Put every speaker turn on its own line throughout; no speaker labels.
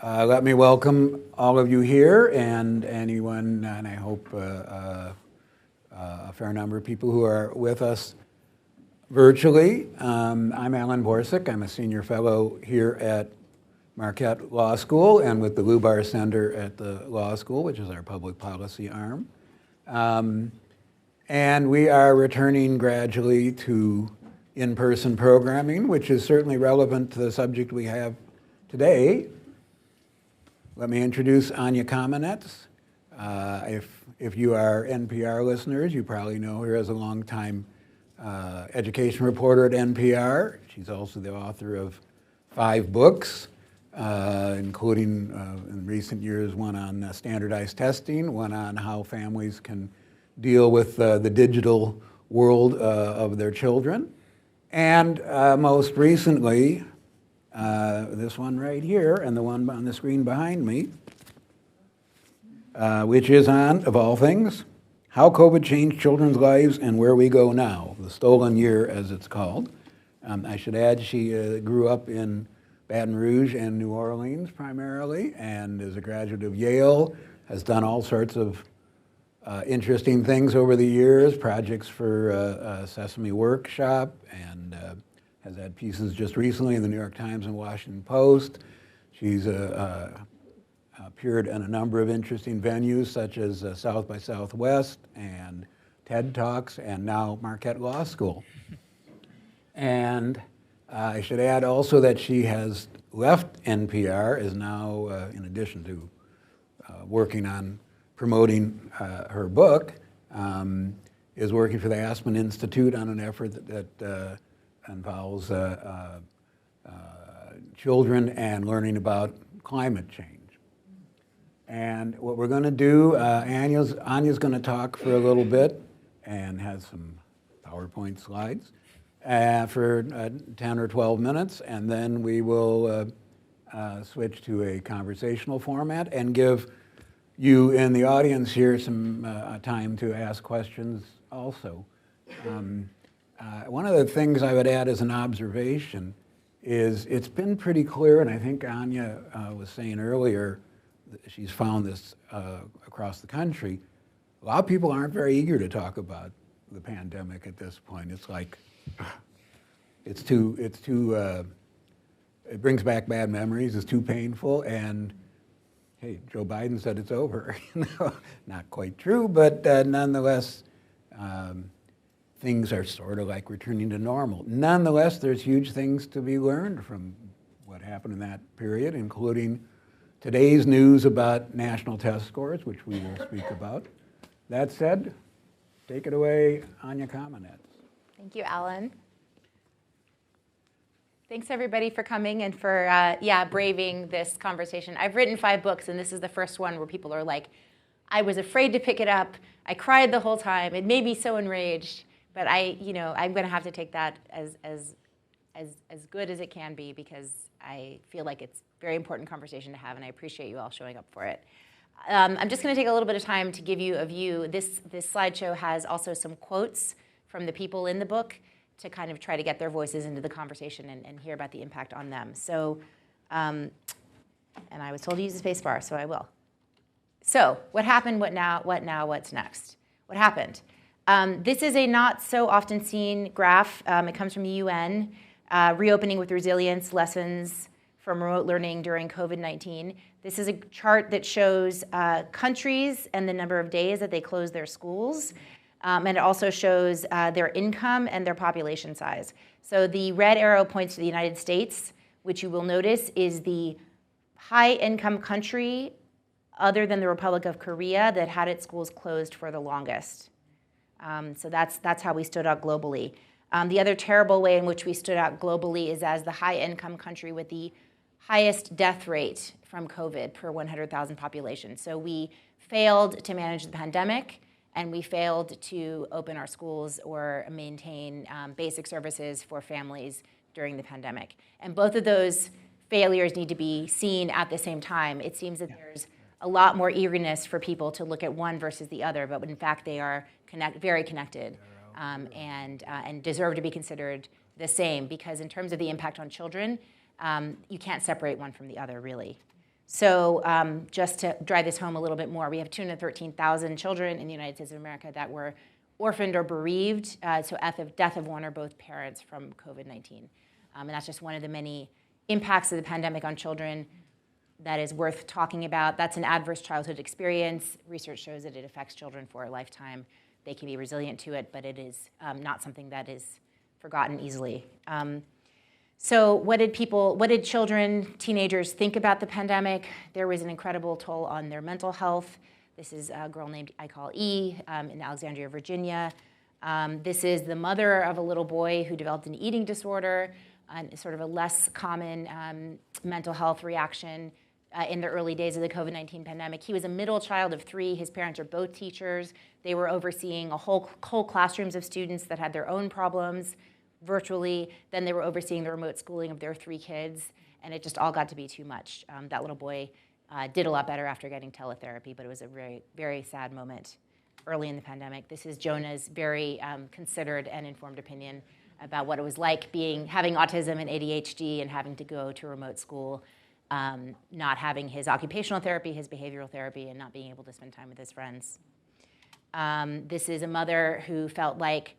Let me welcome all of you here and anyone, and I hope a fair number of people who are with us virtually. I'm Alan Borsuk. I'm a senior fellow here at Marquette Law School and with the Lubar Center at the Law School, which is our public policy arm. And we are returning gradually to in-person programming, which is certainly relevant to the subject we have today. Let me introduce Anya Kamenetz. If you are NPR listeners, you probably know her as a longtime education reporter at NPR. She's also the author of 5 books, including in recent years one on standardized testing, one on how families can deal with the digital world of their children, and most recently, this one right here and the one on the screen behind me, which is on, of all things, How COVID Changed Children's Lives and Where We Go Now, The Stolen Year, as it's called. I should add she grew up in Baton Rouge and New Orleans primarily, and is a graduate of Yale, has done all sorts of interesting things over the years, projects for Sesame Workshop, and has had pieces just recently in the New York Times and Washington Post. She's appeared in a number of interesting venues, such as South by Southwest and TED Talks, and now Marquette Law School. And I should add also that she has left NPR, is now, in addition to working on promoting her book, is working for the Aspen Institute on an effort that involves children and learning about climate change. And what we're going to do, Anya's going to talk for a little bit and has some PowerPoint slides for 10 or 12 minutes, and then we will switch to a conversational format and give you in the audience here some time to ask questions also. One of the things I would add as an observation is it's been pretty clear, and I think Anya was saying earlier, she's found this across the country, a lot of people aren't very eager to talk about the pandemic at this point. It's like, it brings back bad memories, it's too painful, and hey, Joe Biden said it's over. Not quite true, but nonetheless, things are sort of like returning to normal. Nonetheless, there's huge things to be learned from what happened in that period, including today's news about national test scores, which we will speak about. That said, take it away, Anya Kamenetz.
Thank you, Alan. Thanks everybody for coming and for braving this conversation. I've written 5 books, and this is the first one where people are like, I was afraid to pick it up. I cried the whole time. It made me so enraged. But I'm going to have to take that as good as it can be, because I feel like it's a very important conversation to have, and I appreciate you all showing up for it. I'm just going to take a little bit of time to give you a view. This slideshow has also some quotes from the people in the book to kind of try to get their voices into the conversation and hear about the impact on them. So, and I was told to use the space bar, so I will. So, what happened, what now, what's next? What happened? This is a not so often seen graph. It comes from the UN, Reopening with Resilience, Lessons from Remote Learning During COVID-19. This is a chart that shows countries and the number of days that they closed their schools. And it also shows their income and their population size. So the red arrow points to the United States, which you will notice is the high-income country other than the Republic of Korea that had its schools closed for the longest. So that's how we stood out globally. The other terrible way in which we stood out globally is as the high-income country with the highest death rate from COVID per 100,000 population. So we failed to manage the pandemic, and we failed to open our schools or maintain basic services for families during the pandemic. And both of those failures need to be seen at the same time. It seems that there's a lot more eagerness for people to look at one versus the other, but in fact they are very connected and deserve to be considered the same, because in terms of the impact on children, you can't separate one from the other, really. So just to drive this home a little bit more, we have 213,000 children in the United States of America that were orphaned or bereaved, so at the death of one or both parents from COVID-19. And that's just one of the many impacts of the pandemic on children that is worth talking about. That's an adverse childhood experience. Research shows that it affects children for a lifetime. They can be resilient to it, but it is not something that is forgotten easily. So what did children, teenagers think about the pandemic? There was an incredible toll on their mental health. This is a girl named, I call E, in Alexandria, Virginia. This is the mother of a little boy who developed an eating disorder, sort of a less common mental health reaction in the early days of the COVID-19 pandemic. He was a middle child of 3. His parents are both teachers. They were overseeing whole classrooms of students that had their own problems virtually. Then they were overseeing the remote schooling of their 3 kids, and it just all got to be too much. That little boy did a lot better after getting teletherapy, but it was a very, very sad moment early in the pandemic. This is Jonah's very considered and informed opinion about what it was like having autism and ADHD and having to go to remote school, not having his occupational therapy, his behavioral therapy, and not being able to spend time with his friends. This is a mother who felt like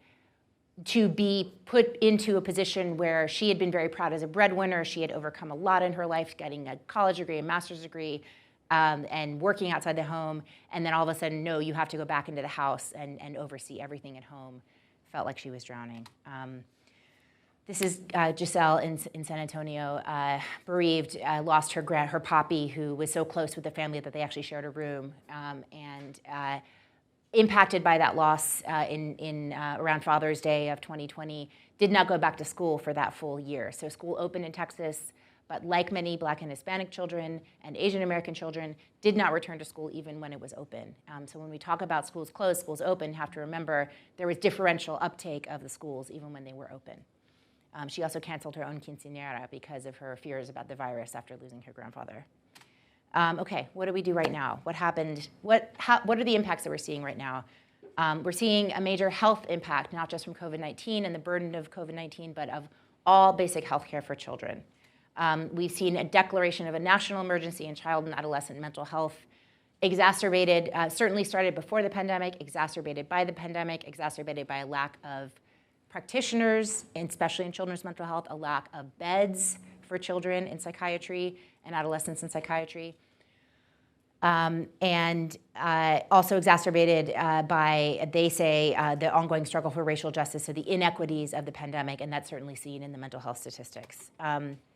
to be put into a position where she had been very proud as a breadwinner. She had overcome a lot in her life, getting a college degree, a master's degree, and working outside the home. And then all of a sudden, no, you have to go back into the house and oversee everything at home. Felt like she was drowning. This is Giselle in San Antonio, bereaved, lost her poppy, who was so close with the family that they actually shared a room, and impacted by that loss around Father's Day of 2020, did not go back to school for that full year. So school opened in Texas, but like many Black and Hispanic children and Asian American children, did not return to school even when it was open. So when we talk about schools closed, schools open, you have to remember there was differential uptake of the schools even when they were open. She also canceled her own quinceañera because of her fears about the virus after losing her grandfather. Okay, what do we do right now? What happened? What are the impacts that we're seeing right now? We're seeing a major health impact, not just from COVID-19 and the burden of COVID-19, but of all basic health care for children. We've seen a declaration of a national emergency in child and adolescent mental health, exacerbated, certainly started before the pandemic, exacerbated by the pandemic, exacerbated by a lack of practitioners, and especially in children's mental health, a lack of beds for children in psychiatry and adolescents in psychiatry. And also exacerbated by, they say, the ongoing struggle for racial justice, so the inequities of the pandemic, and that's certainly seen in the mental health statistics.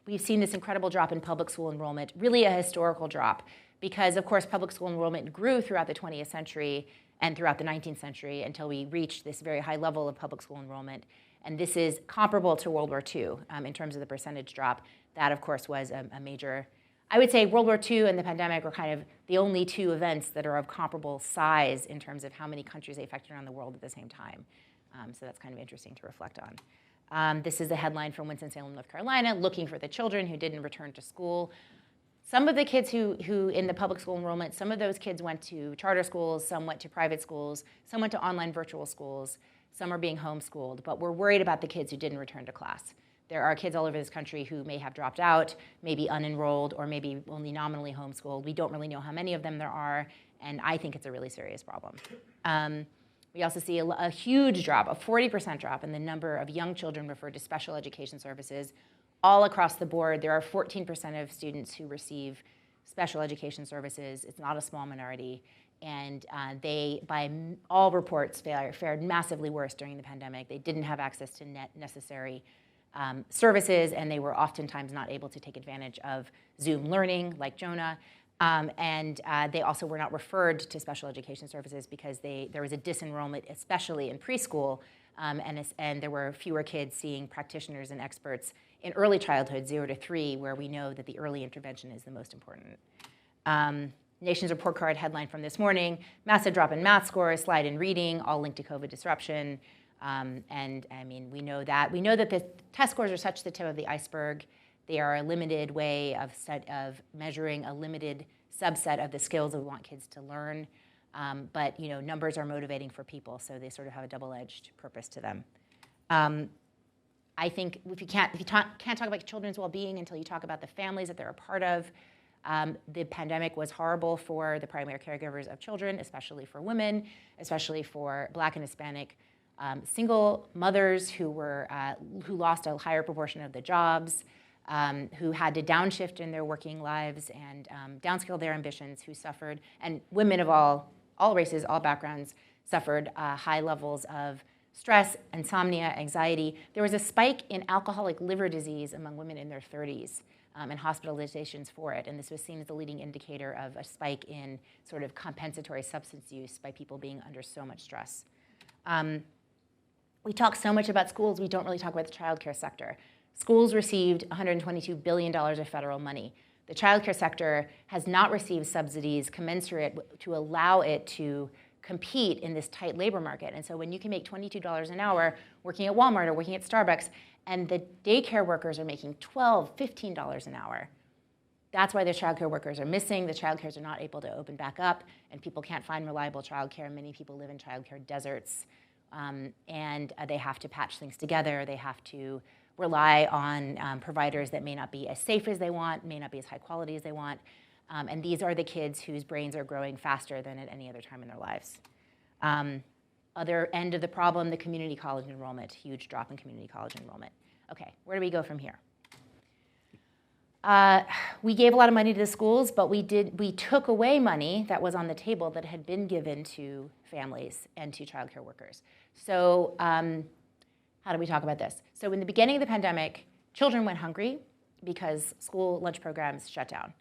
We've seen this incredible drop in public school enrollment, really a historical drop, because of course public school enrollment grew throughout the 20th century and throughout the 19th century until we reached this very high level of public school enrollment. And this is comparable to World War II in terms of the percentage drop. That, of course, was a major, I would say World War II and the pandemic were kind of the only 2 events that are of comparable size in terms of how many countries they affected around the world at the same time. So that's kind of interesting to reflect on. This is a headline from Winston-Salem, North Carolina, looking for the children who didn't return to school. Some of the kids who in the public school enrollment, some of those kids went to charter schools, some went to private schools, some went to online virtual schools, some are being homeschooled, but we're worried about the kids who didn't return to class. There are kids all over this country who may have dropped out, maybe unenrolled, or maybe only nominally homeschooled. We don't really know how many of them there are, and I think it's a really serious problem. We also see a huge drop, a 40% drop in the number of young children referred to special education services. All across the board, there are 14% of students who receive special education services. It's not a small minority. And they, by all reports, fared massively worse during the pandemic. They didn't have access to necessary services, and they were oftentimes not able to take advantage of Zoom learning, like Jonah. And they also were not referred to special education services because there was a disenrollment, especially in preschool, and there were fewer kids seeing practitioners and experts in early childhood, 0 to 3, where we know that the early intervention is the most important. Nation's Report Card headline from this morning, massive drop in math scores, slide in reading, all linked to COVID disruption. And I mean, we know that the test scores are such the tip of the iceberg. They are a limited way of measuring a limited subset of the skills that we want kids to learn. But numbers are motivating for people, so they sort of have a double-edged purpose to them. I think if you can't talk about children's well-being until you talk about the families that they're a part of, The pandemic was horrible for the primary caregivers of children, especially for women, especially for Black and Hispanic single mothers who lost a higher proportion of the jobs, who had to downshift in their working lives and downscale their ambitions, who suffered, and women of all races, all backgrounds, suffered high levels of stress, insomnia, anxiety. There was a spike in alcoholic liver disease among women in their 30s and hospitalizations for it. And this was seen as a leading indicator of a spike in sort of compensatory substance use by people being under so much stress. We talk so much about schools, we don't really talk about the childcare sector. Schools received $122 billion of federal money. The childcare sector has not received subsidies commensurate to allow it to compete in this tight labor market. And so when you can make $22 an hour working at Walmart or working at Starbucks, and the daycare workers are making $12, $15 an hour, that's why the childcare workers are missing. The childcares are not able to open back up, and people can't find reliable childcare. Many people live in childcare deserts, and they have to patch things together. They have to rely on providers that may not be as safe as they want, may not be as high quality as they want. And these are the kids whose brains are growing faster than at any other time in their lives. Other end of the problem, the community college enrollment, huge drop in community college enrollment. Okay, where do we go from here? We gave a lot of money to the schools, but we took away money that was on the table that had been given to families and to childcare workers. So how do we talk about this? So in the beginning of the pandemic, children went hungry because school lunch programs shut down.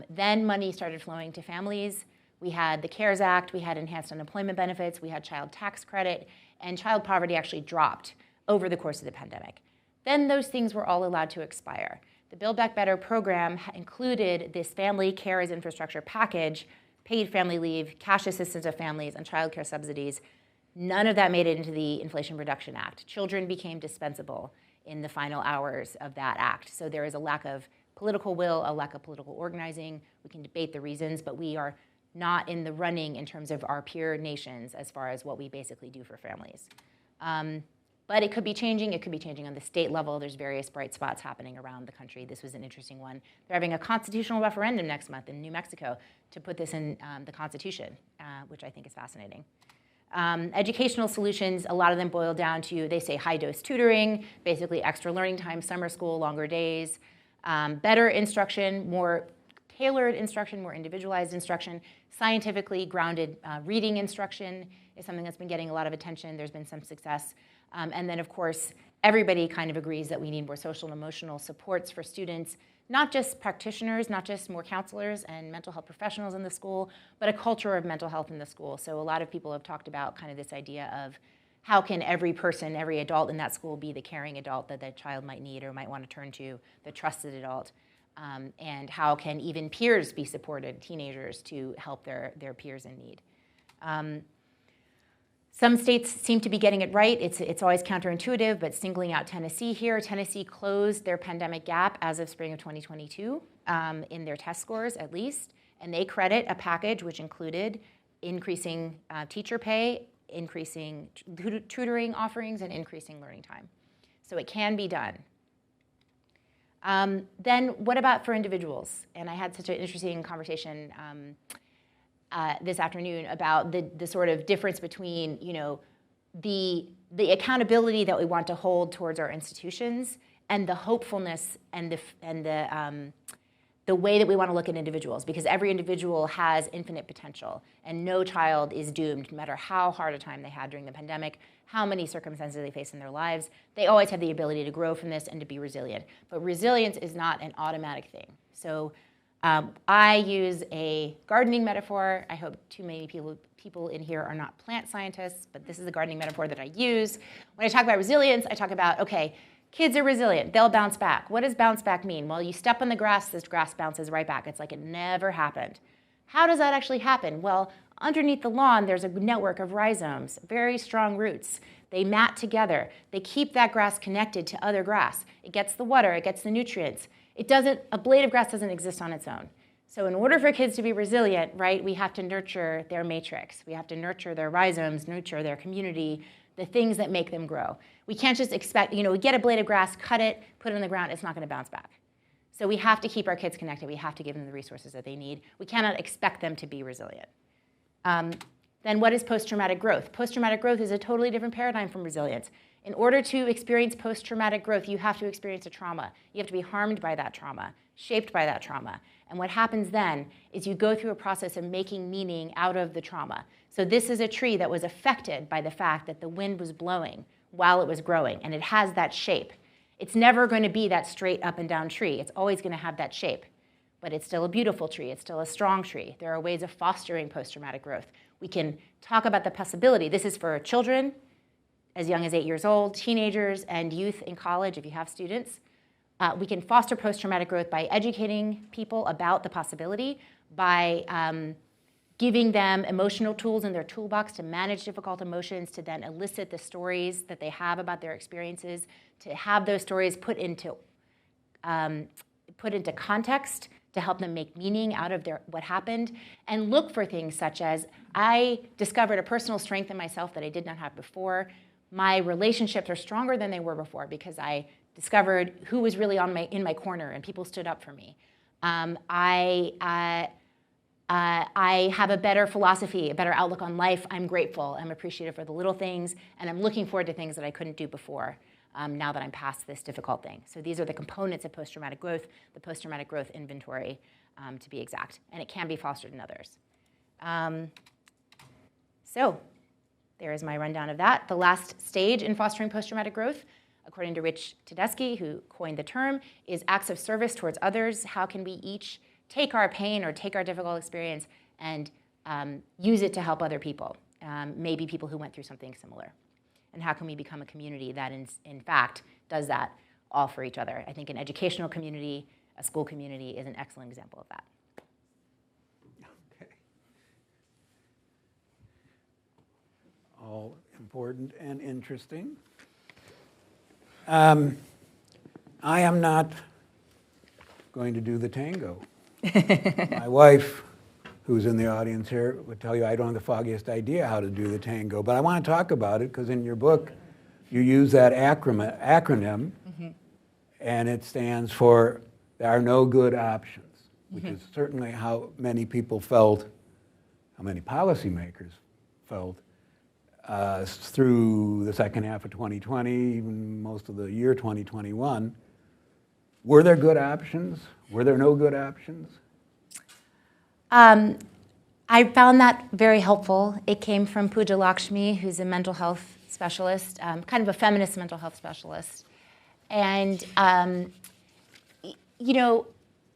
Then money started flowing to families. We had the CARES Act, we had enhanced unemployment benefits, we had child tax credit, and child poverty actually dropped over the course of the pandemic. Then those things were all allowed to expire. The Build Back Better program included this family care as infrastructure package, paid family leave, cash assistance of families, and child care subsidies. None of that made it into the Inflation Reduction Act. Children became dispensable in the final hours of that act. So there is a lack of political will, a lack of political organizing. We can debate the reasons, but we are not in the running in terms of our peer nations as far as what we basically do for families. But it could be changing. It could be changing on the state level. There's various bright spots happening around the country. This was an interesting one. They're having a constitutional referendum next month in New Mexico to put this in the Constitution, which I think is fascinating. Educational solutions, a lot of them boil down to, they say high-dose tutoring, basically extra learning time, summer school, longer days, better instruction, more tailored instruction, more individualized instruction, scientifically grounded reading instruction is something that's been getting a lot of attention. There's been some success. And then, of course, everybody kind of agrees that we need more social and emotional supports for students, not just practitioners, not just more counselors and mental health professionals in the school, but a culture of mental health in the school. So a lot of people have talked about kind of this idea of how can every person, every adult in that school be the caring adult that the child might need or might want to turn to, the trusted adult, and how can even peers be supported, teenagers, to help their peers in need. Some states seem to be getting it right. It's always counterintuitive, but singling out Tennessee here, Tennessee closed their pandemic gap as of spring of 2022 in their test scores at least, and they credit a package which included increasing teacher pay, increasing tutoring offerings, and increasing learning time. So it can be done. Then what about for individuals? And I had such an interesting conversation this afternoon about the sort of difference between, you know, the accountability that we want to hold towards our institutions and the hopefulness and the way that we want to look at individuals, because every individual has infinite potential and no child is doomed, no matter how hard a time they had during the pandemic, how many circumstances they face in their lives. They always have the ability to grow from this and to be resilient. But resilience is not an automatic thing. So I use a gardening metaphor. I hope too many people in here are not plant scientists, but this is the gardening metaphor that I use. When I talk about resilience, I talk about, okay, kids are resilient. They'll bounce back. What does bounce back mean? Well, you step on the grass, this grass bounces right back. It's like it never happened. How does that actually happen? Well, underneath the lawn, there's a network of rhizomes, very strong roots. They mat together. They keep that grass connected to other grass. It gets the water. It gets the nutrients. A blade of grass doesn't exist on its own. So in order for kids to be resilient, right, we have to nurture their matrix. We have to nurture their rhizomes, nurture their community, the things that make them grow. We can't just expect, you know, we get a blade of grass, cut it, put it in the ground, it's not going to bounce back. So we have to keep our kids connected. We have to give them the resources that they need. We cannot expect them to be resilient. Then what is post-traumatic growth? Post-traumatic growth is a totally different paradigm from resilience. In order to experience post-traumatic growth, you have to experience a trauma. You have to be harmed by that trauma, shaped by that trauma. And what happens then is you go through a process of making meaning out of the trauma. So this is a tree that was affected by the fact that the wind was blowing while it was growing, and it has that shape. It's never going to be that straight up and down tree. It's always going to have that shape. But it's still a beautiful tree. It's still a strong tree. There are ways of fostering post-traumatic growth. We can talk about the possibility. This is for children as young as 8 years old, teenagers, and youth in college if you have students. We can foster post-traumatic growth by educating people about the possibility, by giving them emotional tools in their toolbox to manage difficult emotions, to then elicit the stories that they have about their experiences, to have those stories put into context, to help them make meaning out of what happened, and look for things such as, I discovered a personal strength in myself that I did not have before. My relationships are stronger than they were before because I discovered who was really in my corner and people stood up for me. I have a better philosophy, a better outlook on life. I'm grateful. I'm appreciative for the little things, and I'm looking forward to things that I couldn't do before. Now that I'm past this difficult thing. So these are the components of post-traumatic growth, the post-traumatic growth inventory, to be exact. And it can be fostered in others. So there is my rundown of that. The last stage in fostering post-traumatic growth, according to Rich Tedeschi, who coined the term, is acts of service towards others. How can we each take our pain or take our difficult experience and use it to help other people, maybe people who went through something similar? And how can we become a community that, in fact, does that all for each other? I think an educational community, a school community, is an excellent example of that.
Okay. All important and interesting. I am not going to do the tango. My wife, who's in the audience here, would tell you I don't have the foggiest idea how to do the tango. But I want to talk about it because in your book, you use that acronym, and it stands for there are no good options, which is certainly how many people felt, how many policymakers felt through the second half of 2020, even most of the year 2021. Were there good options? Were there no good options?
I found that very helpful. It came from Pooja Lakshmi, who's a mental health specialist, kind of a feminist mental health specialist. And, you know,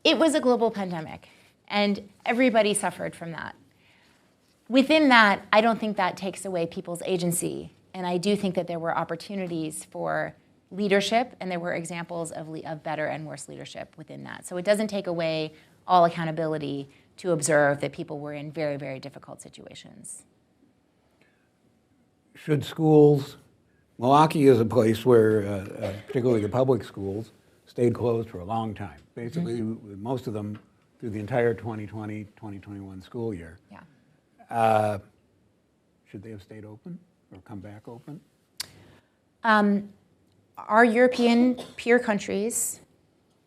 it was a global pandemic, and everybody suffered from that. Within that, I don't think that takes away people's agency. And I do think that there were opportunities for leadership, and there were examples of better and worse leadership within that. So it doesn't take away all accountability to observe that people were in very, very difficult situations.
Should schools, Milwaukee is a place where, particularly the public schools, stayed closed for a long time, basically most of them through the entire 2020-2021 school year.
Yeah.
Should they have stayed open or come back open?
Our European peer countries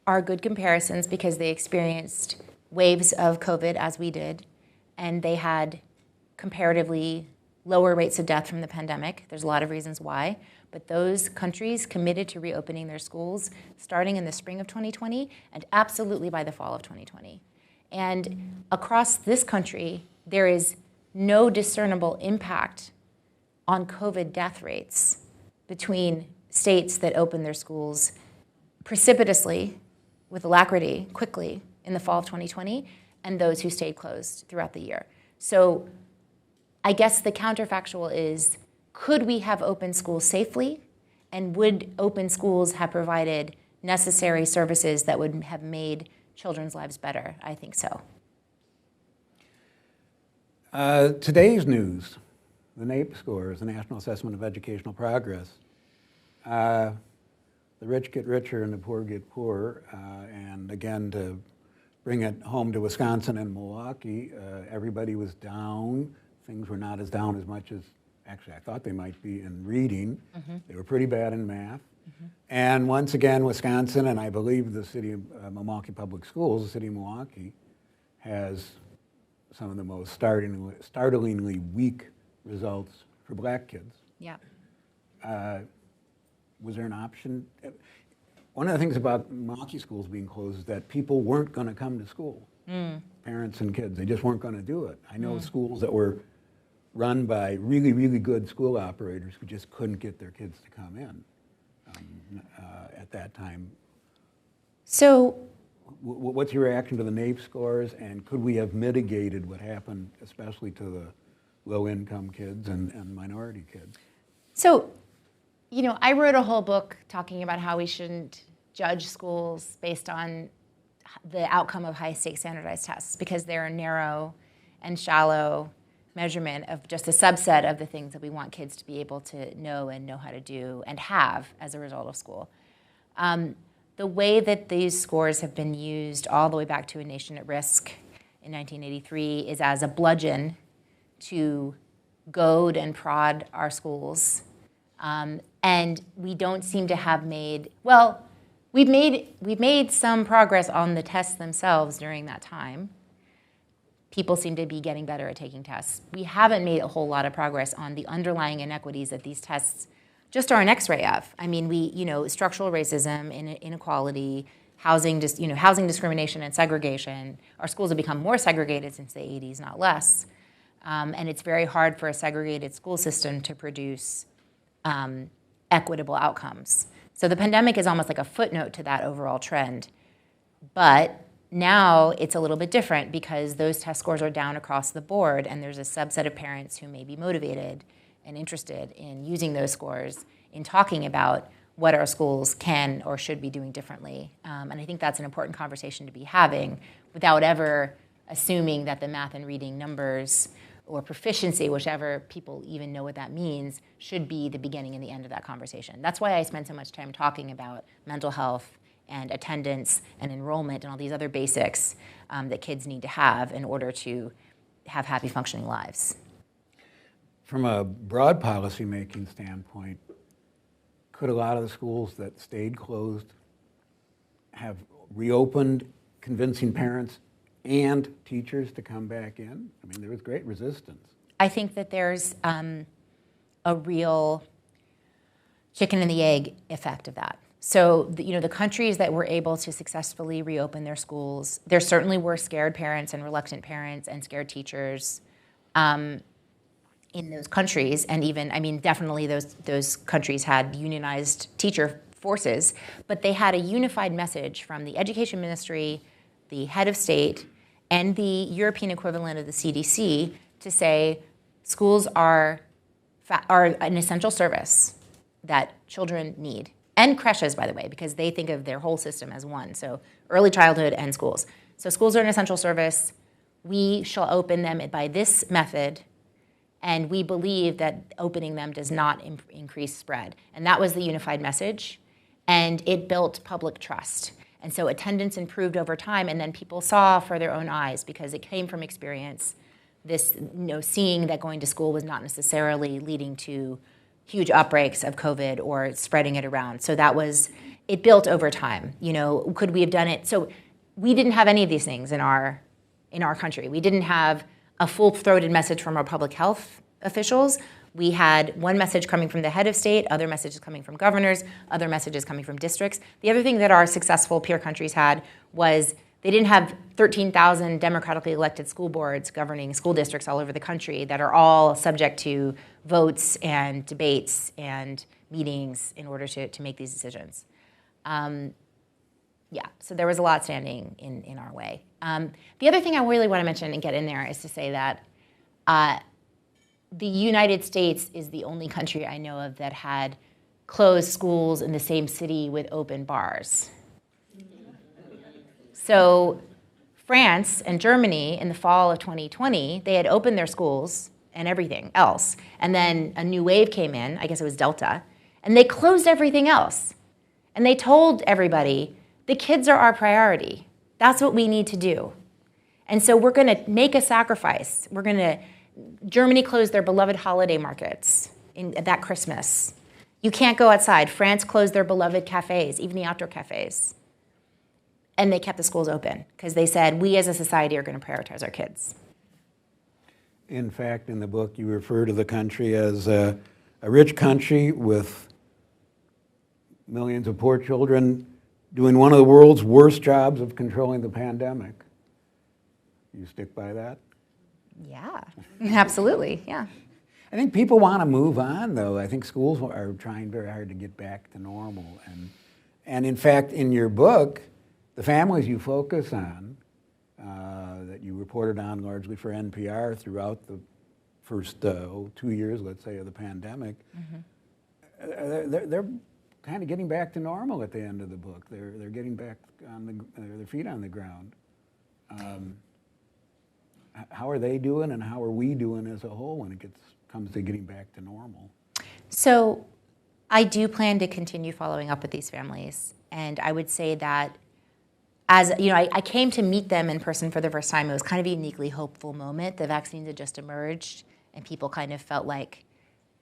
are good comparisons because they experienced waves of COVID as we did, and they had comparatively lower rates of death from the pandemic. There's a lot of reasons why, but those countries committed to reopening their schools starting in the spring of 2020 and absolutely by the fall of 2020. And across this country, there is no discernible impact on COVID death rates between states that opened their schools precipitously, with alacrity, quickly, in the fall of 2020, and those who stayed closed throughout the year. So I guess the counterfactual is, could we have opened schools safely? And would open schools have provided necessary services that would have made children's lives better? I think so.
Today's news, the NAEP scores, the National Assessment of Educational Progress. The rich get richer and the poor get poorer. And again, to bring it home to Wisconsin and Milwaukee, everybody was down. Things were not as down as much as actually I thought they might be in reading. They were pretty bad in math. And once again, Wisconsin, and I believe the city of Milwaukee Public Schools, the city of Milwaukee, has some of the most startlingly weak results for black kids.
Yeah.
Was there an option? One of the things about Milwaukee schools being closed is that people weren't going to come to school, parents and kids. They just weren't going to do it. I know schools that were run by really, really good school operators who just couldn't get their kids to come in at that time.
So,
what's your reaction to the NAEP scores, and could we have mitigated what happened, especially to the low-income kids and minority kids?
So, I wrote a whole book talking about how we shouldn't judge schools based on the outcome of high-stakes standardized tests because they're a narrow and shallow measurement of just a subset of the things that we want kids to be able to know how to do and have as a result of school. The way that these scores have been used all the way back to A Nation at Risk in 1983 is as a bludgeon to goad and prod our schools. And we don't seem to have we've made some progress on the tests themselves during that time. People seem to be getting better at taking tests. We haven't made a whole lot of progress on the underlying inequities that these tests just are an X-ray of. I mean, structural racism, inequality, housing discrimination and segregation. Our schools have become more segregated since the 80s, not less. And it's very hard for a segregated school system to produce equitable outcomes. So the pandemic is almost like a footnote to that overall trend. But now it's a little bit different because those test scores are down across the board, and there's a subset of parents who may be motivated and interested in using those scores in talking about what our schools can or should be doing differently. And I think that's an important conversation to be having without ever assuming that the math and reading numbers or proficiency, whichever people even know what that means, should be the beginning and the end of that conversation. That's why I spend so much time talking about mental health and attendance and enrollment and all these other basics that kids need to have in order to have happy, functioning lives.
From a broad policy-making standpoint, could a lot of the schools that stayed closed have reopened, convincing parents and teachers to come back in? I mean, there was great resistance.
I think that there's a real chicken and the egg effect of that. So, the countries that were able to successfully reopen their schools, there certainly were scared parents and reluctant parents and scared teachers in those countries. And even, definitely those countries had unionized teacher forces, but they had a unified message from the education ministry, the head of state, and the European equivalent of the CDC to say schools are an essential service that children need. And creches, by the way, because they think of their whole system as one. So early childhood and schools. So schools are an essential service. We shall open them by this method, and we believe that opening them does not increase spread. And that was the unified message, and it built public trust. And so attendance improved over time, and then people saw for their own eyes because it came from experience, this seeing that going to school was not necessarily leading to huge outbreaks of COVID or spreading it around. So it built over time. Could we have done it? So we didn't have any of these things in our country. We didn't have a full-throated message from our public health officials. We had one message coming from the head of state, other messages coming from governors, other messages coming from districts. The other thing that our successful peer countries had was they didn't have 13,000 democratically elected school boards governing school districts all over the country that are all subject to votes and debates and meetings in order to make these decisions. So there was a lot standing in our way. The other thing I really want to mention and get in there is to say that the United States is the only country I know of that had closed schools in the same city with open bars. So France and Germany in the fall of 2020, they had opened their schools and everything else. And then a new wave came in, I guess it was Delta, and they closed everything else. And they told everybody, the kids are our priority. That's what we need to do. And so we're going to make a sacrifice. Germany closed their beloved holiday markets that Christmas. You can't go outside. France closed their beloved cafes, even the outdoor cafes. And they kept the schools open because they said, we as a society are going to prioritize our kids.
In fact, in the book, you refer to the country as a rich country with millions of poor children doing one of the world's worst jobs of controlling the pandemic. You stick by that?
Yeah, absolutely, yeah.
I think people want to move on, though. I think schools are trying very hard to get back to normal. And in fact, in your book, the families you focus on, that you reported on largely for NPR throughout the first 2 years, let's say, of the pandemic, they're kind of getting back to normal at the end of the book. They're getting back on their feet on the ground. How are they doing, and how are we doing as a whole when it comes to getting back to normal?
So I do plan to continue following up with these families, and I would say that as you know, I came to meet them in person for the first time. It was kind of a uniquely hopeful moment. The vaccines had just emerged, and people kind of felt like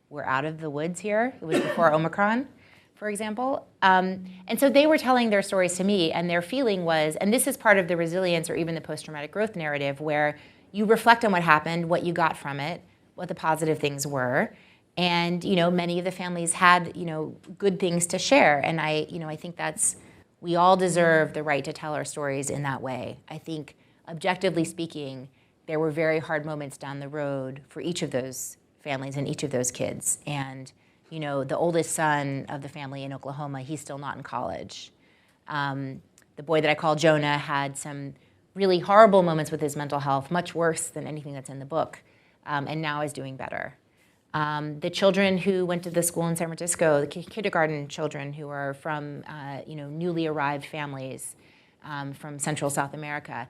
we're out of the woods here. It was before Omicron, for example. And so they were telling their stories to me, and their feeling was, and this is part of the resilience or even the post-traumatic growth narrative, where you reflect on what happened, what you got from it, what the positive things were. And many of the families had good things to share. And I think we all deserve the right to tell our stories in that way. I think, objectively speaking, there were very hard moments down the road for each of those families and each of those kids. And the oldest son of the family in Oklahoma, he's still not in college. The boy that I call Jonah had some really horrible moments with his mental health, much worse than anything that's in the book, and now is doing better. The children who went to the school in San Francisco, the kindergarten children who are from newly arrived families from Central South America,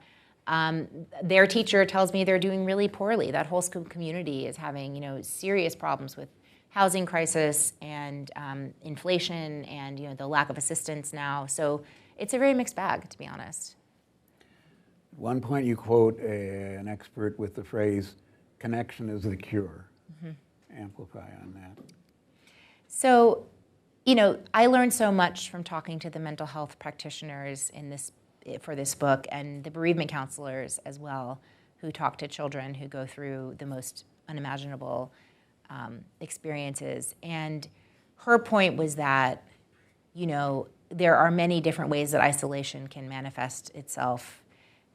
their teacher tells me they're doing really poorly. That whole school community is having serious problems with housing crisis and inflation and the lack of assistance now. So it's a very mixed bag, to be honest.
At one point you quote an expert with the phrase, "Connection is the cure." Amplify on that.
So, I learned so much from talking to the mental health practitioners for this book, and the bereavement counselors as well, who talk to children who go through the most unimaginable experiences. And her point was that, there are many different ways that isolation can manifest itself.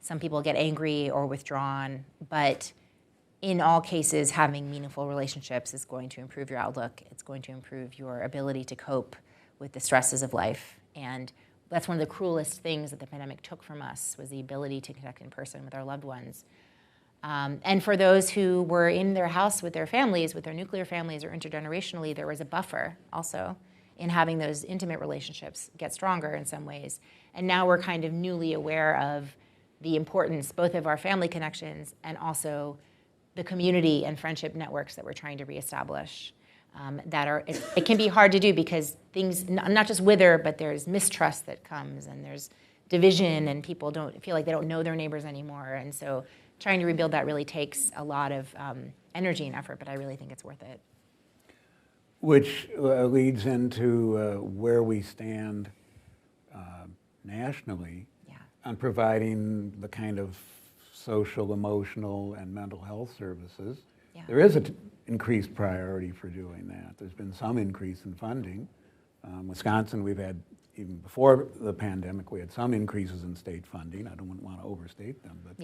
Some people get angry or withdrawn, but in all cases, having meaningful relationships is going to improve your outlook. It's going to improve your ability to cope with the stresses of life. And that's one of the cruelest things that the pandemic took from us, was the ability to connect in person with our loved ones. And for those who were in their house with their families, with their nuclear families or intergenerationally, there was a buffer also in having those intimate relationships get stronger in some ways. And now we're kind of newly aware of the importance both of our family connections and also the community and friendship networks that we're trying to reestablish. It can be hard to do because things not just wither, but there's mistrust that comes, and there's division, and people don't feel like they don't know their neighbors anymore. And so trying to rebuild that really takes a lot of energy and effort, but I really think it's worth it.
Which leads into where we stand nationally on providing the kind of social, emotional, and mental health services. Yeah. There is an increased priority for doing that. There's been some increase in funding. Wisconsin, we've had, even before the pandemic, we had some increases in state funding. I don't want to overstate them, but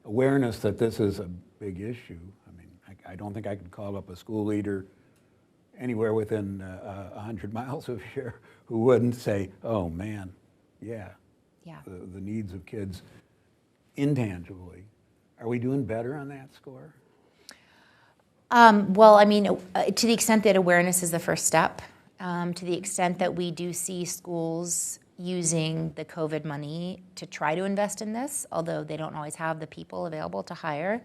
awareness that this is a big issue. I mean, I don't think I could call up a school leader anywhere within 100 miles of here who wouldn't say, oh man, the needs of kids intangibly. Are we doing better on that score?
Well, I mean, to the extent that awareness is the first step, to the extent that we do see schools using the COVID money to try to invest in this, although they don't always have the people available to hire.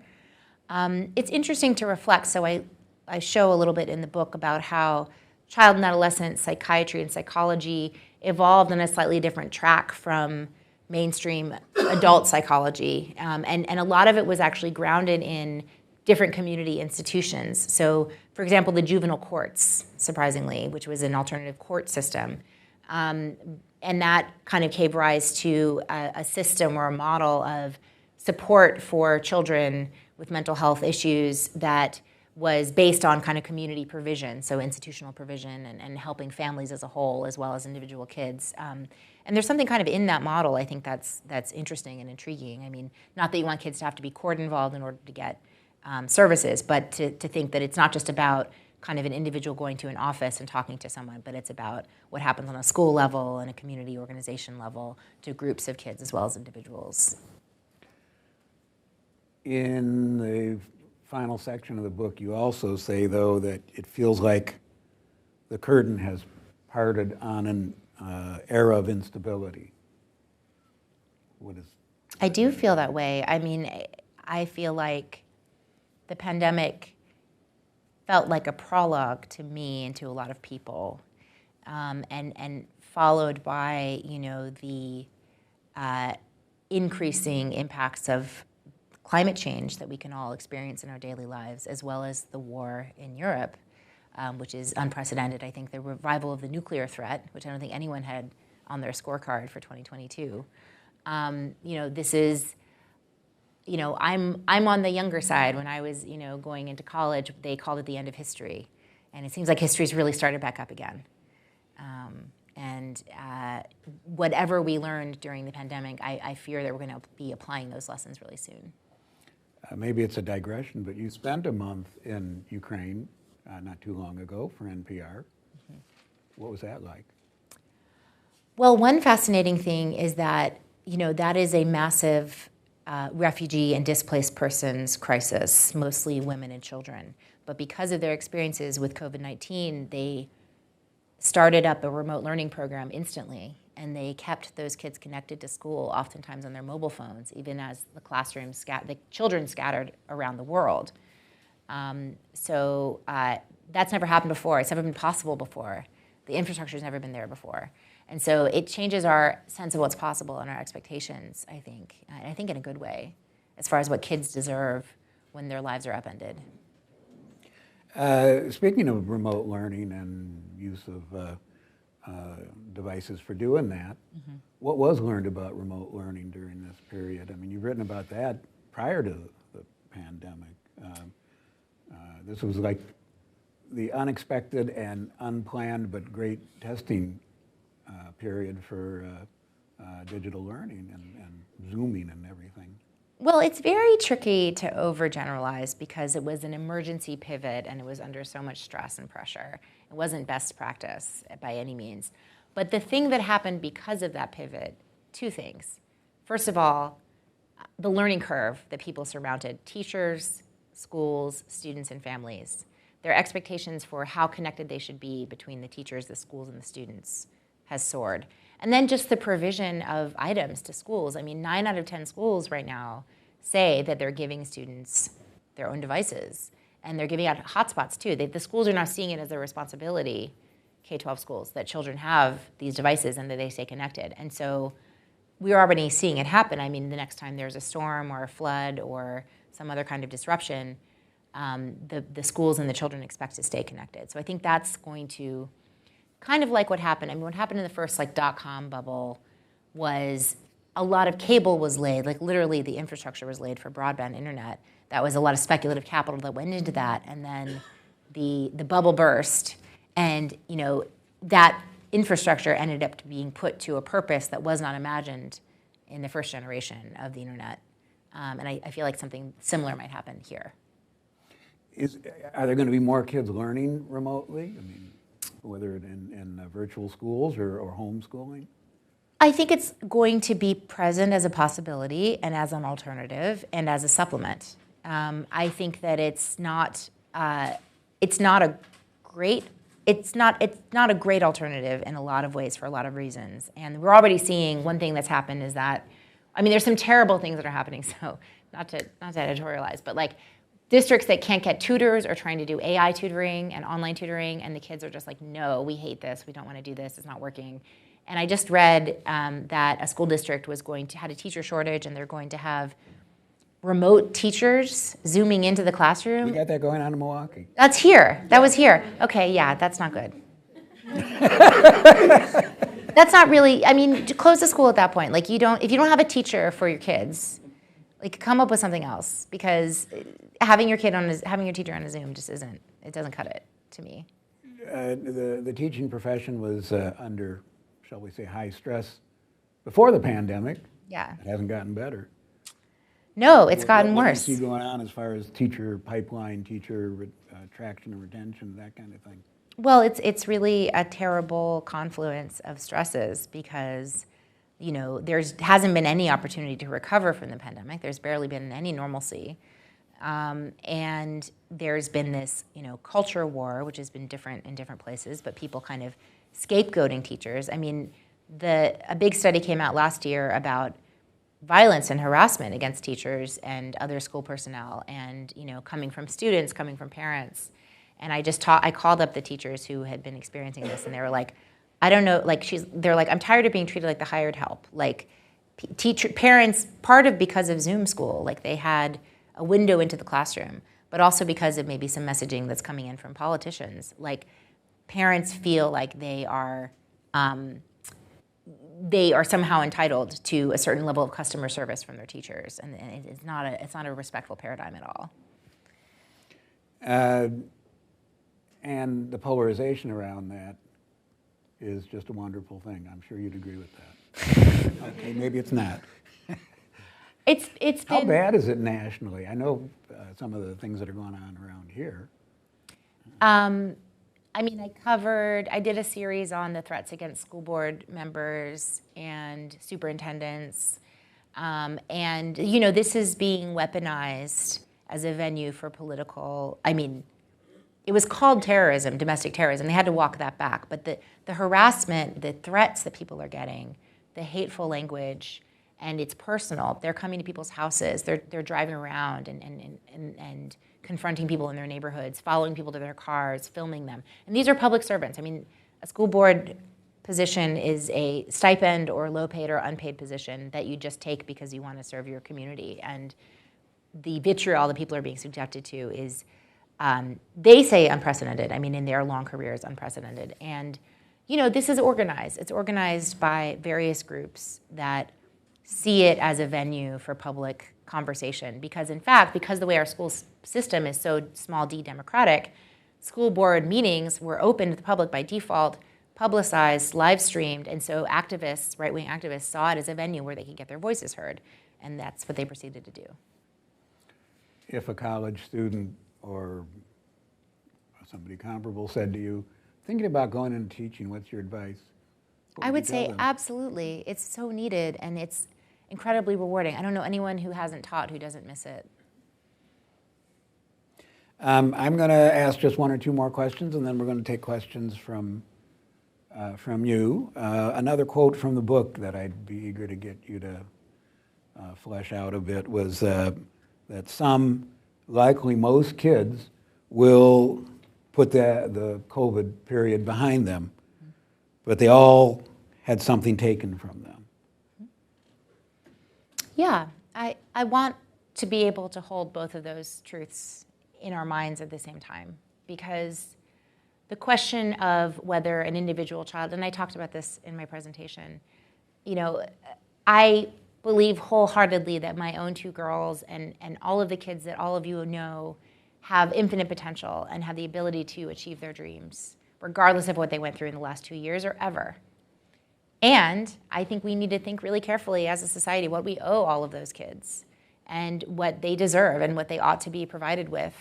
It's interesting to reflect. So I show a little bit in the book about how child and adolescent psychiatry and psychology evolved on a slightly different track from mainstream adult psychology. And a lot of it was actually grounded in different community institutions. So for example, the juvenile courts, surprisingly, which was an alternative court system. And that kind of gave rise to a system or a model of support for children with mental health issues that was based on kind of community provision, so institutional provision and helping families as a whole as well as individual kids. And there's something kind of in that model I think that's interesting and intriguing. I mean, not that you want kids to have to be court involved in order to get services, but to think that it's not just about kind of an individual going to an office and talking to someone, but it's about what happens on a school level and a community organization level to groups of kids as well as individuals.
In the final section of the book, you also say, though, that it feels like the curtain has parted on an era of instability. What is?
I do feel that way. I mean, I feel like the pandemic felt like a prologue to me and to a lot of people, and followed by, you know, the increasing impacts of climate change that we can all experience in our daily lives, as well as the war in Europe, which is unprecedented. I think the revival of the nuclear threat, which I don't think anyone had on their scorecard for 2022. You know, this is, you know, I'm on the younger side. When I was, you know, going into college, they called it the end of history. And it seems like history's really started back up again. Whatever we learned during the pandemic, I fear that we're going to be applying those lessons really soon.
Maybe it's a digression, but you spent a month in Ukraine not too long ago for NPR. Mm-hmm. What was that like?
Well, one fascinating thing is that, you know, that is a massive refugee and displaced persons crisis, mostly women and children. But because of their experiences with COVID-19, they started up a remote learning program instantly, and they kept those kids connected to school, oftentimes on their mobile phones, even as the classrooms, the children scattered around the world. So that's never happened before. It's never been possible before. The infrastructure's never been there before. And so it changes our sense of what's possible and our expectations, I think. And I think in a good way, as far as what kids deserve when their lives are upended.
Speaking of remote learning and use of devices for doing that, mm-hmm. What was learned about remote learning during this period? I mean, you've written about that prior to the pandemic. This was like the unexpected and unplanned but great testing period for digital learning and Zooming and everything.
Well, it's very tricky to overgeneralize because it was an emergency pivot and it was under so much stress and pressure. It wasn't best practice by any means. But the thing that happened because of that pivot, two things. First of all, the learning curve that people surmounted, teachers, schools, students, and families. Their expectations for how connected they should be between the teachers, the schools, and the students has soared. And then just the provision of items to schools. I mean, 9 out of 10 schools right now say that they're giving students their own devices. And they're giving out hotspots too. The schools are now seeing it as their responsibility, K-12 schools, that children have these devices and that they stay connected. And so we're already seeing it happen. I mean, the next time there's a storm or a flood or some other kind of disruption, the schools and the children expect to stay connected. So I think that's going to, kind of like what happened. I mean, what happened in the first .com bubble was a lot of cable was laid, like literally the infrastructure was laid for broadband internet. That was a lot of speculative capital that went into that, and then the bubble burst, and you know that infrastructure ended up being put to a purpose that was not imagined in the first generation of the internet. And I feel like something similar might happen here.
Are there going to be more kids learning remotely? I mean, whether in virtual schools or homeschooling?
I think it's going to be present as a possibility and as an alternative and as a supplement. I think that it's not a great alternative in a lot of ways for a lot of reasons. And we're already seeing one thing that's happened is that, I mean, there's some terrible things that are happening. So not to editorialize, but like districts that can't get tutors are trying to do AI tutoring and online tutoring, and the kids are just like, no, we hate this. We don't want to do this. It's not working. And I just read that a school district had a teacher shortage, and they're going to have remote teachers Zooming into the classroom.
We got that going on in Milwaukee.
That's here. That was here. Okay, yeah, that's not good. That's not really, I mean, close the school at that point. Like if you don't have a teacher for your kids, like come up with something else, because having your teacher on a Zoom just it doesn't cut it to me.
The teaching profession was under, shall we say, high stress before the pandemic.
Yeah.
It hasn't gotten better.
No, it's gotten worse.
What do you see going on as far as teacher pipeline, teacher attraction and retention, that kind of thing?
Well, it's really a terrible confluence of stresses because, there hasn't been any opportunity to recover from the pandemic. There's barely been any normalcy. And there's been this, culture war, which has been different in different places, but people kind of scapegoating teachers. I mean, a big study came out last year about violence and harassment against teachers and other school personnel, and coming from students, coming from parents. And I called up the teachers who had been experiencing this, and they were like, I don't know, they're like, I'm tired of being treated like the hired help. Like parents, because of Zoom school, like they had a window into the classroom, but also because of maybe some messaging that's coming in from politicians. Like parents feel like they are somehow entitled to a certain level of customer service from their teachers, and it's not a respectful paradigm at all.
And the polarization around that is just a wonderful thing. I'm sure you'd agree with that. Okay, maybe it's not.
It's
How
been,
bad is it nationally? I know some of the things that are going on around here.
I mean, I did a series on the threats against school board members and superintendents. And, this is being weaponized as a venue for political, it was called terrorism, domestic terrorism. They had to walk that back. But the harassment, the threats that people are getting, the hateful language, and it's personal. They're coming to people's houses. They're driving around and confronting people in their neighborhoods, following people to their cars, filming them. And these are public servants. A school board position is a stipend or low-paid or unpaid position that you just take because you want to serve your community. And the vitriol that people are being subjected to is, they say unprecedented. In their long careers, unprecedented. And, this is organized. It's organized by various groups that see it as a venue for public conversation. Because, in fact, because the way our school system is so small d democratic, school board meetings were open to the public by default, publicized, live streamed, and so activists, right-wing activists, saw it as a venue where they could get their voices heard. And that's what they proceeded to do.
If a college student or somebody comparable said to you, thinking about going into teaching, what's your advice?
I would say absolutely. It's so needed, and it's incredibly rewarding. I don't know anyone who hasn't taught who doesn't miss it.
I'm going to ask just one or two more questions, and then we're going to take questions from you. Another quote from the book that I'd be eager to get you to flesh out a bit was that some, likely most kids, will put the COVID period behind them, but they all had something taken from them.
Yeah, I want to be able to hold both of those truths in our minds at the same time, because the question of whether an individual child, and I talked about this in my presentation, I believe wholeheartedly that my own two girls and all of the kids that all of you know have infinite potential and have the ability to achieve their dreams, regardless of what they went through in the last 2 years or ever. And I think we need to think really carefully as a society what we owe all of those kids and what they deserve and what they ought to be provided with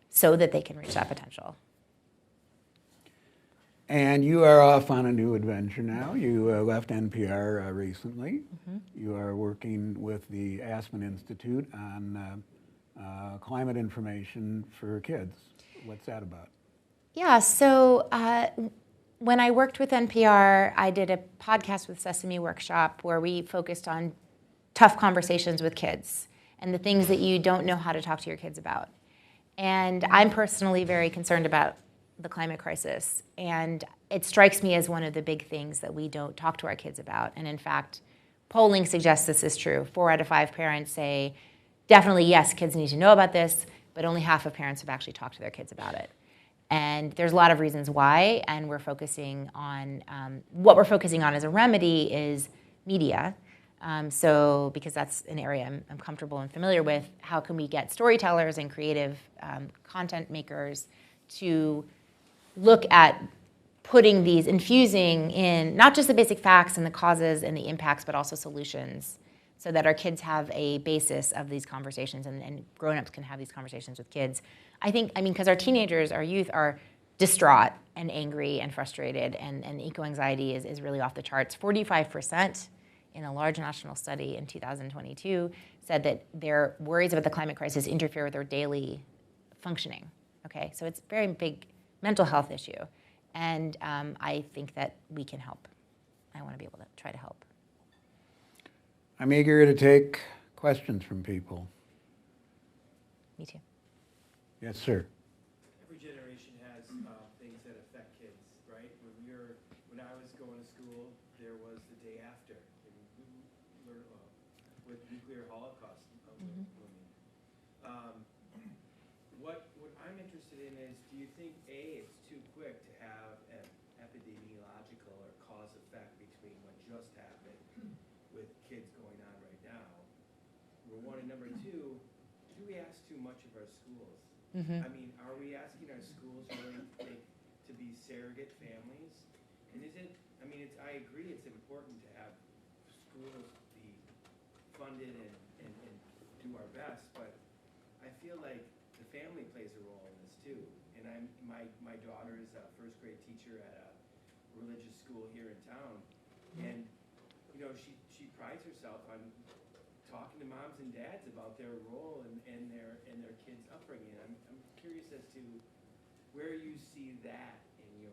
so that they can reach that potential.
And you are off on a new adventure now. You left NPR recently. Mm-hmm. You are working with the Aspen Institute on climate information for kids. What's that about?
Yeah, so when I worked with NPR, I did a podcast with Sesame Workshop where we focused on tough conversations with kids and the things that you don't know how to talk to your kids about. And I'm personally very concerned about the climate crisis. And it strikes me as one of the big things that we don't talk to our kids about. And in fact, polling suggests this is true. 4 out of 5 parents say definitely, yes, kids need to know about this, but only half of parents have actually talked to their kids about it. And there's a lot of reasons why, and we're focusing on, what we're focusing on as a remedy is media. So because that's an area I'm comfortable and familiar with, how can we get storytellers and creative content makers to look at putting these, infusing in not just the basic facts and the causes and the impacts, but also solutions, so that our kids have a basis of these conversations, and grown-ups can have these conversations with kids. I mean, because our teenagers, our youth are distraught and angry and frustrated, and eco-anxiety is really off the charts. 45% in a large national study in 2022 said that their worries about the climate crisis interfere with their daily functioning. Okay, so it's a very big mental health issue. And I think that we can help. I want to be able to try to help.
I'm eager to take questions from people.
Me too.
Yes, sir.
Every generation has things that affect kids, right? When I was going to school, there was the day after, and we learned with nuclear holocaust looming. What I'm interested in is, do you think it's too quick to have an epidemiological or cause effect between what just happened with kids going on right now? Number one, and number two, do we ask too much of our schools? I mean, are we asking our schools really to be surrogate families? And is it, I mean, I agree it's important to have schools be funded and do our best, but I feel like the family plays a role in this too. And my daughter is a first grade teacher at a religious school here in town, and you know, she prides herself on talking to moms and dads about their role and their kids' upbringing. I'm curious as to where you see that in your.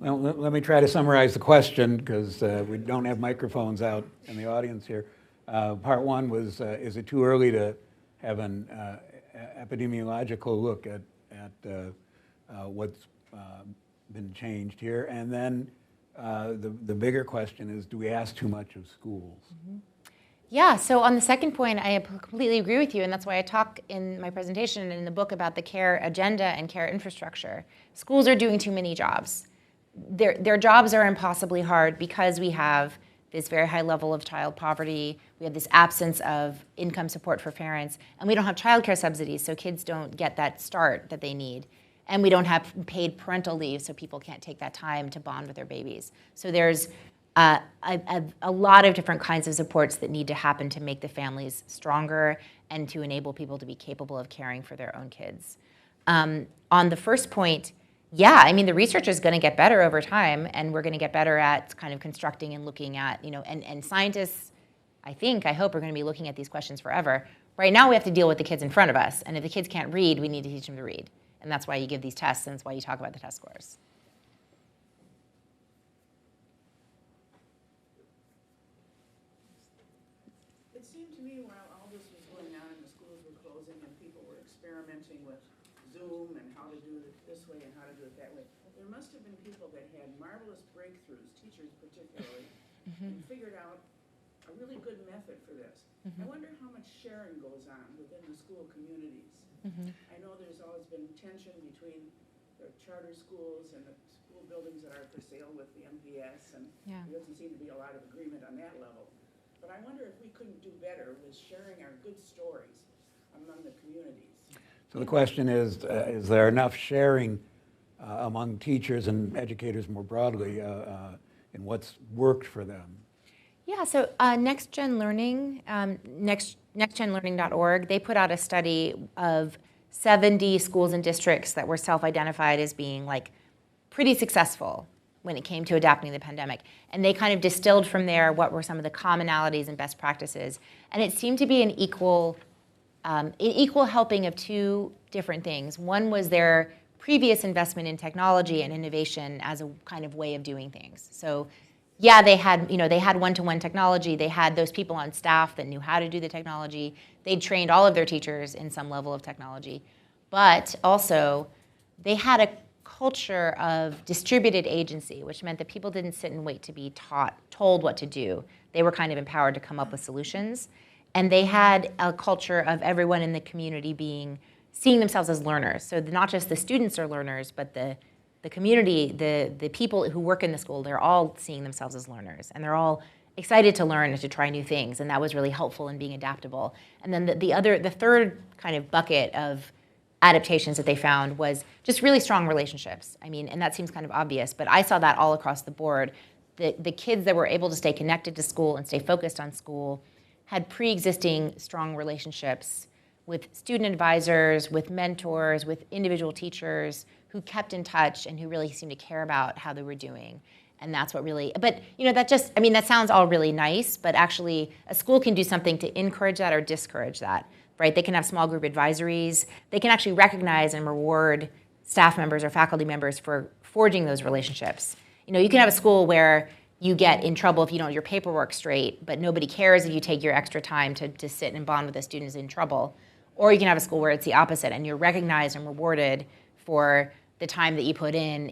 Well, let me try to summarize the question, because we don't have microphones out in the audience here. Part one was, is it too early to have an epidemiological look at what's been changed here? And then the bigger question is, do we ask too much of schools?
Yeah, so on the second point, I completely agree with you, and that's why I talk in my presentation and in the book about the care agenda and care infrastructure. Schools are doing too many jobs. Their jobs are impossibly hard because we have this very high level of child poverty, we have this absence of income support for parents, and we don't have childcare subsidies, so kids don't get that start that they need. And we don't have paid parental leave, so people can't take that time to bond with their babies. So there's a lot of different kinds of supports that need to happen to make the families stronger and to enable people to be capable of caring for their own kids. On the first point, yeah, I mean, the research is going to get better over time, and we're going to get better at kind of constructing and looking at, you know, and scientists, I hope, are going to be looking at these questions forever. Right now, we have to deal with the kids in front of us, and if the kids can't read, we need to teach them to read. And that's why you give these tests, and that's why you talk about the test scores.
It seemed to me while all this was going on and the schools were closing and people were experimenting with Zoom and how to do it this way and how to do it that way, there must have been people that had marvelous breakthroughs, teachers particularly, and figured out a really good method for this. I wonder how much sharing goes on within the school communities. I know there's always been tension between the charter schools and the school buildings that are for sale with the MPS, and there doesn't seem to be a lot of agreement on that level. But I wonder if we couldn't do better with sharing our good stories among the communities.
So the question is there enough sharing among teachers and educators more broadly in what's worked for them?
Yeah, so Next Gen Learning, nextgenlearning.org, they put out a study of 70 schools and districts that were self-identified as being like pretty successful when it came to adapting to the pandemic. And they kind of distilled from there what were some of the commonalities and best practices. And it seemed to be an equal helping of two different things. One was their previous investment in technology and innovation as a kind of way of doing things. So yeah, they had one-to-one technology. They had those people on staff that knew how to do the technology. They'd trained all of their teachers in some level of technology. But also, they had a culture of distributed agency, which meant that people didn't sit and wait to be told what to do. They were kind of empowered to come up with solutions. And they had a culture of everyone in the community seeing themselves as learners. So not just the students are learners, but the community, the people who work in the school, they're all seeing themselves as learners. And they're all excited to learn and to try new things. And that was really helpful in being adaptable. And then the third kind of bucket of adaptations that they found was just really strong relationships. I mean, and that seems kind of obvious, but I saw that all across the board. The kids that were able to stay connected to school and stay focused on school had pre-existing strong relationships with student advisors, with mentors, with individual teachers who kept in touch and who really seemed to care about how they were doing. And that's what really, but that sounds all really nice, but actually a school can do something to encourage that or discourage that, right? They can have small group advisories. They can actually recognize and reward staff members or faculty members for forging those relationships. You can have a school where you get in trouble if you don't have your paperwork straight, but nobody cares if you take your extra time to sit and bond with a student who's in trouble. Or you can have a school where it's the opposite, and you're recognized and rewarded for the time that you put in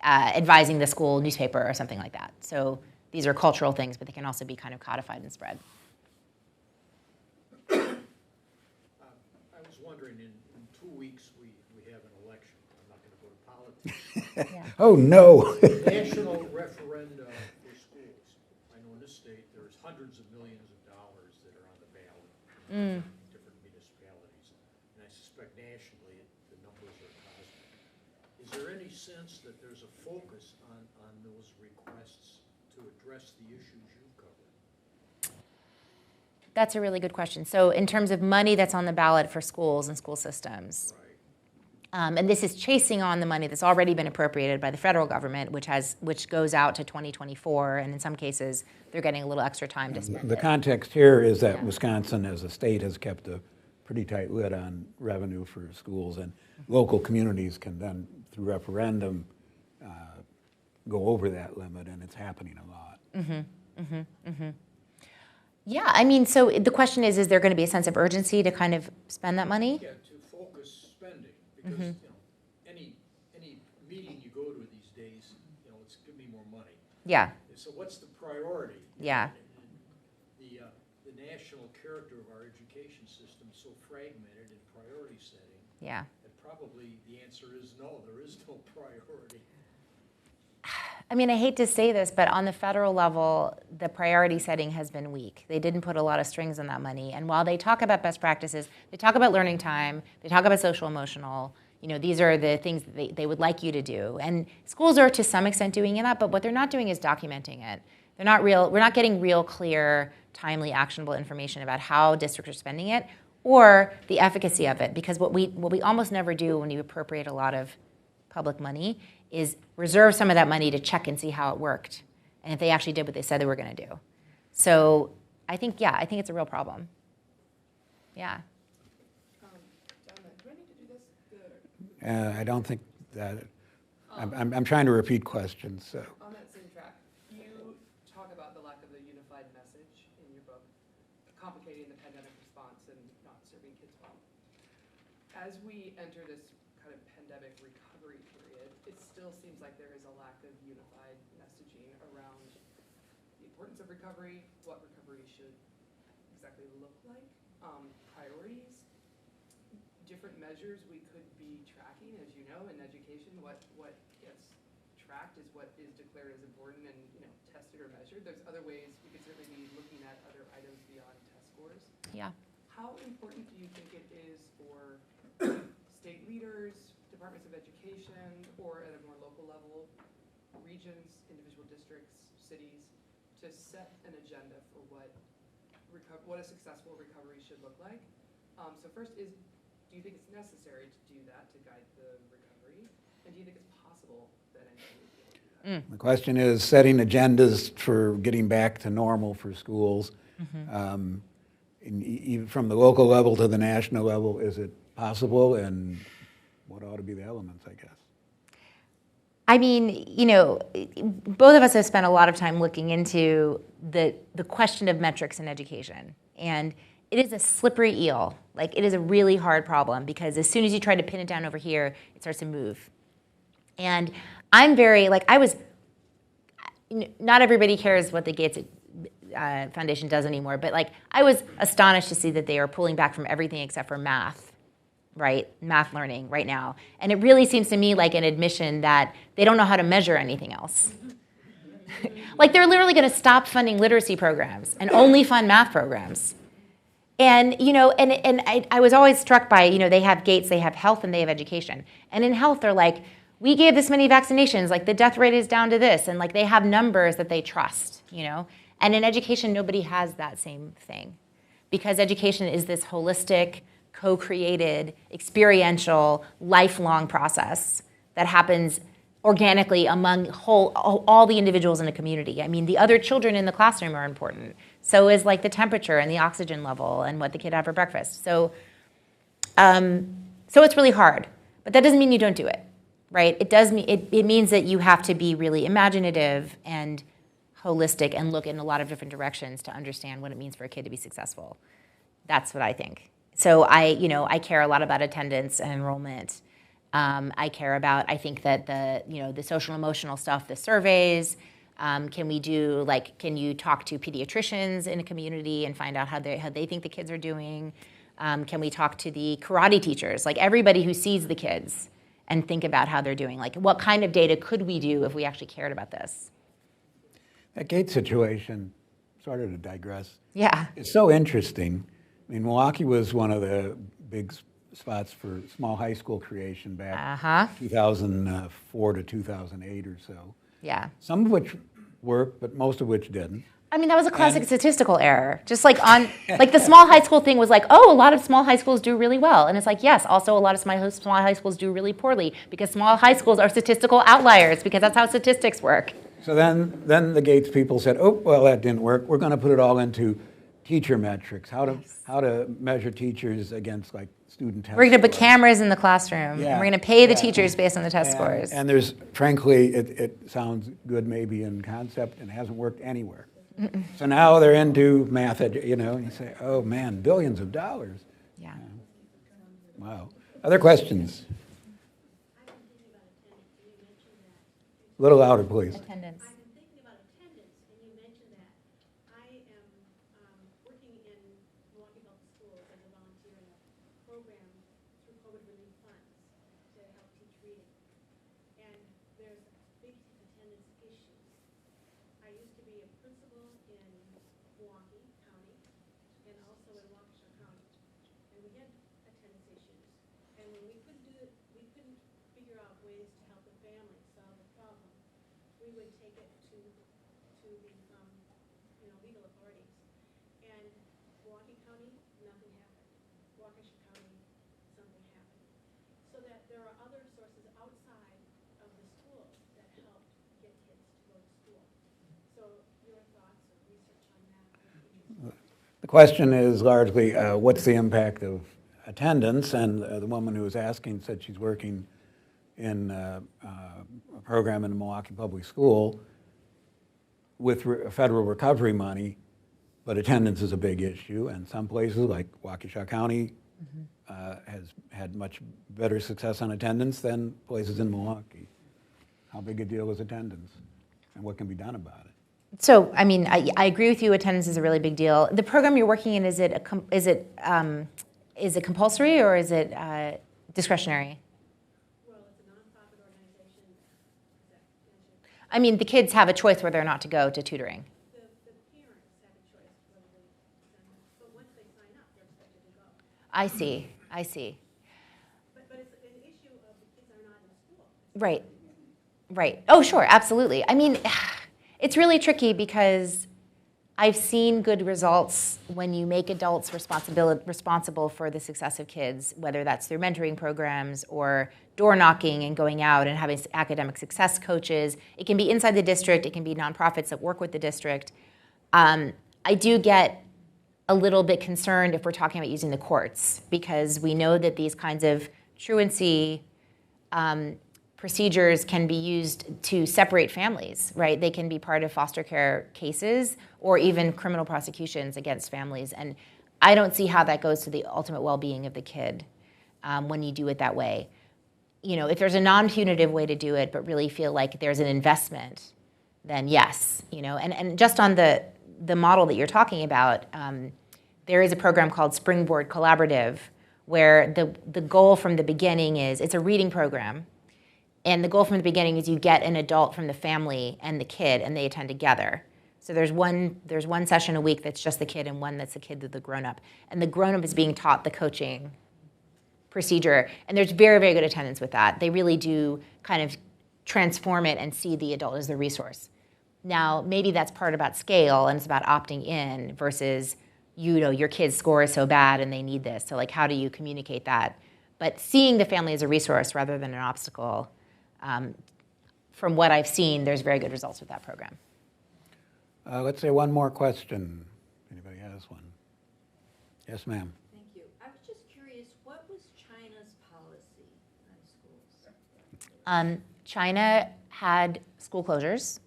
advising the school newspaper or something like that. So these are cultural things, but they can also be kind of codified and spread.
I was wondering, in 2 weeks, we have an election. I'm not going to go to politics.
Yeah.
Oh, no.
National referenda for schools. I know in this state, there's hundreds of millions of dollars that are on the ballot in different municipalities. And I suspect nationally, the numbers are cosmic. Is there any sense that there's a focus on those requests to address the issues you've covered?
That's a really good question. So in terms of money that's on the ballot for schools and school systems,
Right.
and this is chasing on the money that's already been appropriated by the federal government, which goes out to 2024, and in some cases, they're getting a little extra time to spend
The
it.
context here is that Wisconsin, as a state, has kept a pretty tight lid on revenue for schools, and local communities can then, through referendum, go over that limit, and it's happening a lot.
Yeah, I mean, so the question is there going to be a sense of urgency to kind of spend that money?
Yeah, to focus spending, because, any meeting you go to these days, it's give me more money.
Yeah,
So what's the priority?
Yeah.
The national character of our education system is so fragmented in priority setting,
yeah.
that probably the answer is no, there is no priority.
I mean, I hate to say this, but on the federal level, the priority setting has been weak. They didn't put a lot of strings on that money. And while they talk about best practices, they talk about learning time, they talk about social emotional, these are the things that they would like you to do. And schools are to some extent doing that, but what they're not doing is documenting it. We're not getting real clear, timely, actionable information about how districts are spending it or the efficacy of it. Because what we almost never do when you appropriate a lot of public money is reserve some of that money to check and see how it worked and if they actually did what they said they were going to do. So I think it's a real problem. Yeah.
Donna, do I need to do this?
I don't think that, I'm trying to repeat questions, so.
On that same track, you talk about the lack of a unified message in your book, complicating the pandemic response and not serving kids well. As we enter this kind of pandemic recovery period, it still seems like there is a lack of unified messaging around the importance of recovery, what recovery should exactly look like, priorities, different measures we could be tracking, as you know, in education, what gets tracked is what is declared as important and tested or measured. There's other ways we could certainly be looking at other items beyond test scores.
Yeah.
How important do you think it is for state leaders, departments of education, or at a more local level, regions, individual districts, cities, to set an agenda for what a successful recovery should look like? So first do you think it's necessary to do that to guide the recovery? And do you think it's possible that anyone would be able to do that?
The question is setting agendas for getting back to normal for schools. Even from the local level to the national level, is it possible, and what ought to be the elements, I guess?
I mean, both of us have spent a lot of time looking into the question of metrics in education. And it is a slippery eel. Like, it is a really hard problem because as soon as you try to pin it down over here, it starts to move. And I'm very, not everybody cares what the Foundation does anymore, but like I was astonished to see that they are pulling back from everything except for math, right? Math learning right now. And it really seems to me like an admission that they don't know how to measure anything else. Like they're literally going to stop funding literacy programs and only fund math programs. And, you know, and I was always struck by, you know, they have Gates, they have health, and they have education. And in health, they're like, we gave this many vaccinations, like the death rate is down to this, and like they have numbers that they trust, you know? And in education, nobody has that same thing. Because education is this holistic, co-created, experiential, lifelong process that happens organically among all the individuals in a community. I mean, the other children in the classroom are important. So is like the temperature and the oxygen level and what the kid had for breakfast. So it's really hard, but that doesn't mean you don't do it, right? It means that you have to be really imaginative and holistic and look in a lot of different directions to understand what it means for a kid to be successful. That's what I think. So I care a lot about attendance and enrollment. I care about, I think that the social emotional stuff, the surveys, can you talk to pediatricians in a community and find out how they think the kids are doing? Can we talk to the karate teachers, like everybody who sees the kids, and think about how they're doing? Like what kind of data could we do if we actually cared about this?
That Gates situation, sort of to digress,
Yeah.
it's so interesting. I mean, Milwaukee was one of the big spots for small high school creation back 2004 to 2008 or so.
Yeah.
Some of which worked, but most of which didn't.
I mean, that was a classic statistical error. Just like like the small high school thing was like, oh, a lot of small high schools do really well. And it's like, yes, also a lot of small high schools do really poorly because small high schools are statistical outliers because that's how statistics work.
So then the Gates people said, oh, well, that didn't work. We're going to put it all into teacher metrics, how to measure teachers against like student test
We're going to put
scores.
cameras in the classroom.
Yeah.
And we're going to pay the teachers based on the test scores.
And there's, frankly, it sounds good maybe in concept and hasn't worked anywhere. So now they're into math, and you say, oh man, billions of dollars.
Yeah.
Wow. Other questions? A little louder, please.
Attendance.
I've been thinking about attendance, and you mentioned that. I am working in Milwaukee Public Schools as a volunteer in a program through COVID relief funds to help teach reading. And there's big attendance issues. I used to be a principal in Milwaukee County and also in Waukesha County. And we had attendance issues. And when we couldn't figure out ways to help the family solve the problem, we would take it to the legal authorities. And Milwaukee County, nothing happened. Waukesha County, something happened. So that there are other sources outside of the schools that help get kids to go to school. So your thoughts or research on that?
The question is largely, what's the impact of attendance? And the woman who was asking said she's working in a program in the Milwaukee Public School with federal recovery money, but attendance is a big issue. And some places, like Waukesha County, has had much better success on attendance than places in Milwaukee. How big a deal is attendance? And what can be done about it?
So, I mean, I agree with you. Attendance is a really big deal. The program you're working in, is it compulsory or is it discretionary?
Well, it's a nonprofit organization. Does that answer?
I mean, the kids have a choice whether or not to go to tutoring.
The parents have a choice whether they send them, but once they sign up, they're expected to go.
I see.
But it's an issue of the kids are not in school.
Right. Oh, sure, absolutely. I mean, it's really tricky because I've seen good results when you make adults responsible for the success of kids, whether that's through mentoring programs or door knocking and going out and having academic success coaches. It can be inside the district. It can be nonprofits that work with the district. I do get a little bit concerned if we're talking about using the courts because we know that these kinds of truancy procedures can be used to separate families, right? They can be part of foster care cases or even criminal prosecutions against families. And I don't see how that goes to the ultimate well-being of the kid when you do it that way. If there's a non-punitive way to do it, but really feel like there's an investment, then yes. And just on the the model that you're talking about, there is a program called Springboard Collaborative, where the goal from the beginning is, it's a reading program, and the goal from the beginning is you get an adult from the family and the kid, and they attend together. So there's one session a week that's just the kid, and one that's the kid to the grown-up. And the grown-up is being taught the coaching procedure, and there's very, very good attendance with that. They really do kind of transform it and see the adult as the resource. Now, maybe that's part about scale, and it's about opting in versus, your kid's score is so bad and they need this. So like, how do you communicate that? But seeing the family as a resource rather than an obstacle, from what I've seen, there's very good results with that program.
Let's say one more question. Anybody has one? Yes, ma'am.
Thank you. I was just curious, what was China's policy on schools?
China had school closures.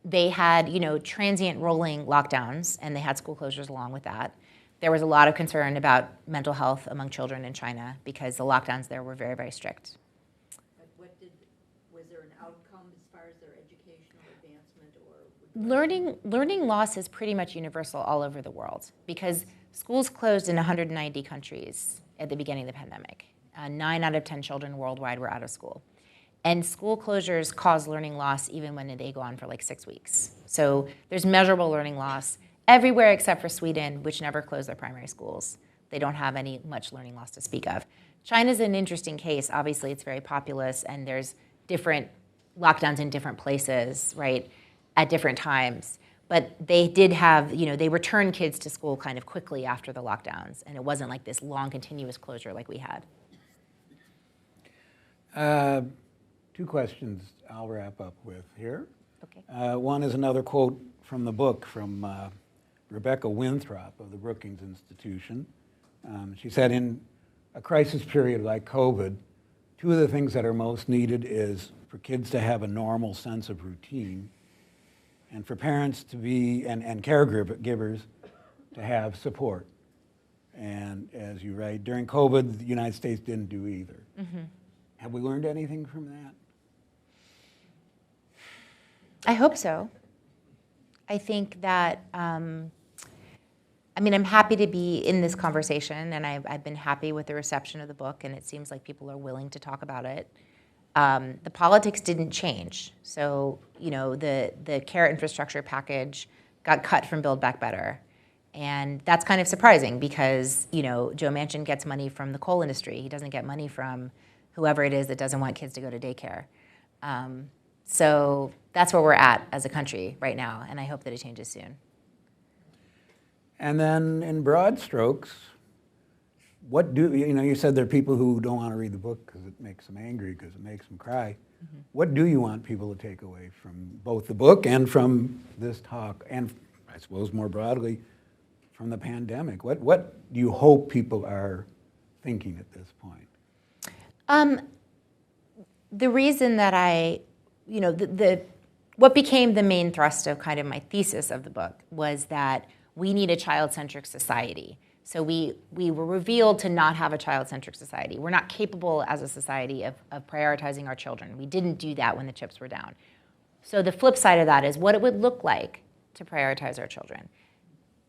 They had, transient rolling lockdowns, and they had school closures along with that. There was a lot of concern about mental health among children in China because the lockdowns there were very, very strict.
But was there an outcome as far as their educational advancement or?
Learning loss is pretty much universal all over the world because schools closed in 190 countries at the beginning of the pandemic. 9 out of 10 children worldwide were out of school. And school closures cause learning loss even when they go on for like 6 weeks. So there's measurable learning loss everywhere except for Sweden, which never closed their primary schools. They don't have much learning loss to speak of. China's an interesting case. Obviously, it's very populous, and there's different lockdowns in different places, right, at different times. But they did have, they returned kids to school kind of quickly after the lockdowns, and it wasn't like this long, continuous closure like we had.
2 questions I'll wrap up with here.
Okay.
One is another quote from the book from Rebecca Winthrop of the Brookings Institution. She said, in a crisis period like COVID, 2 of the things that are most needed is for kids to have a normal sense of routine, and for parents to be, and caregivers to have support. And as you write, during COVID, the United States didn't do either. Mm-hmm. Have we learned anything from that?
I hope so. I think that, I'm happy to be in this conversation, and I've been happy with the reception of the book, and it seems like people are willing to talk about it. The politics didn't change. So, the care infrastructure package got cut from Build Back Better. And that's kind of surprising because, Joe Manchin gets money from the coal industry. He doesn't get money from whoever it is that doesn't want kids to go to daycare. So that's where we're at as a country right now, and I hope that it changes soon.
And then in broad strokes, you said there are people who don't want to read the book because it makes them angry, because it makes them cry. Mm-hmm. What do you want people to take away from both the book and from this talk, and I suppose more broadly, from the pandemic? What do you hope people are thinking at this point?
The reason that what became the main thrust of kind of my thesis of the book was that we need a child-centric society. So we were revealed to not have a child-centric society. We're not capable as a society of prioritizing our children. We didn't do that when the chips were down. So the flip side of that is what it would look like to prioritize our children.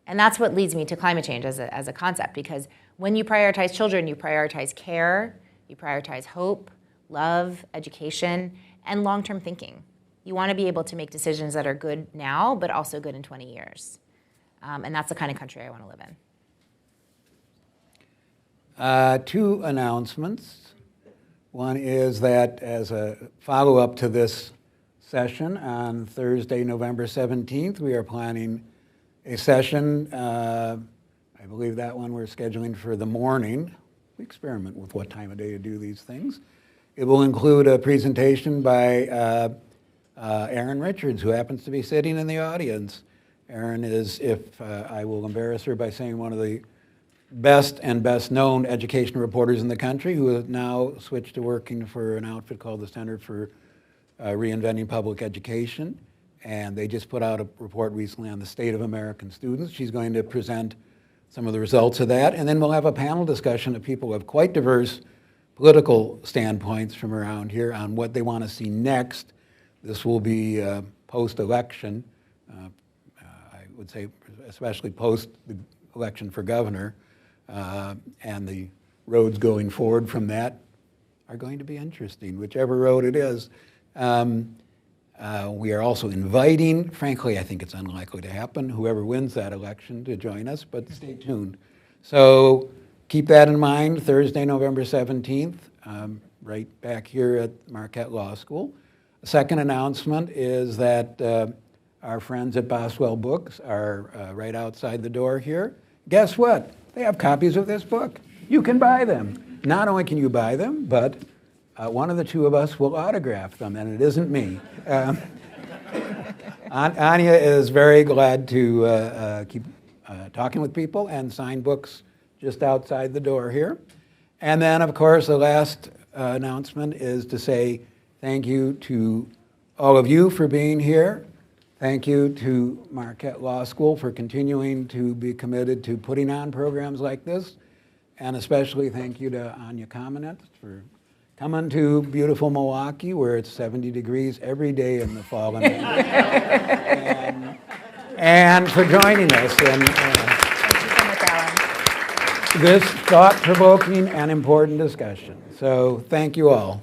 And that's what leads me to climate change as a concept, because when you prioritize children, you prioritize care, you prioritize hope, love, education, and long-term thinking. You want to be able to make decisions that are good now, but also good in 20 years. And that's the kind of country I want to live in.
2 announcements. One is that as a follow-up to this session on Thursday, November 17th, we are planning a session. I believe that one we're scheduling for the morning. We experiment with what time of day to do these things. It will include a presentation by Erin Richards, who happens to be sitting in the audience. Erin is, if I will embarrass her by saying, one of the best and best known education reporters in the country, who has now switched to working for an outfit called the Center for Reinventing Public Education. And they just put out a report recently on the state of American students. She's going to present some of the results of that. And then we'll have a panel discussion of people who have quite diverse political standpoints from around here on what they want to see next. This will be post-election. would say, especially post the election for governor, and the roads going forward from that are going to be interesting, whichever road it is. We are also inviting, frankly, I think it's unlikely to happen, whoever wins that election to join us, but stay tuned. So keep that in mind, Thursday, November 17th, right back here at Marquette Law School. The second announcement is that our friends at Boswell Books are right outside the door here. Guess what? They have copies of this book. You can buy them. Not only can you buy them, but one of the two of us will autograph them, and it isn't me. Anya is very glad to keep talking with people and sign books just outside the door here. And then, of course, the last announcement is to say thank you to all of you for being here. Thank you to Marquette Law School for continuing to be committed to putting on programs like this. And especially thank you to Anya Kamenetz for coming to beautiful Milwaukee, where it's 70 degrees every day in the fall and winter. And for joining us in this thought-provoking and important discussion. So thank you all.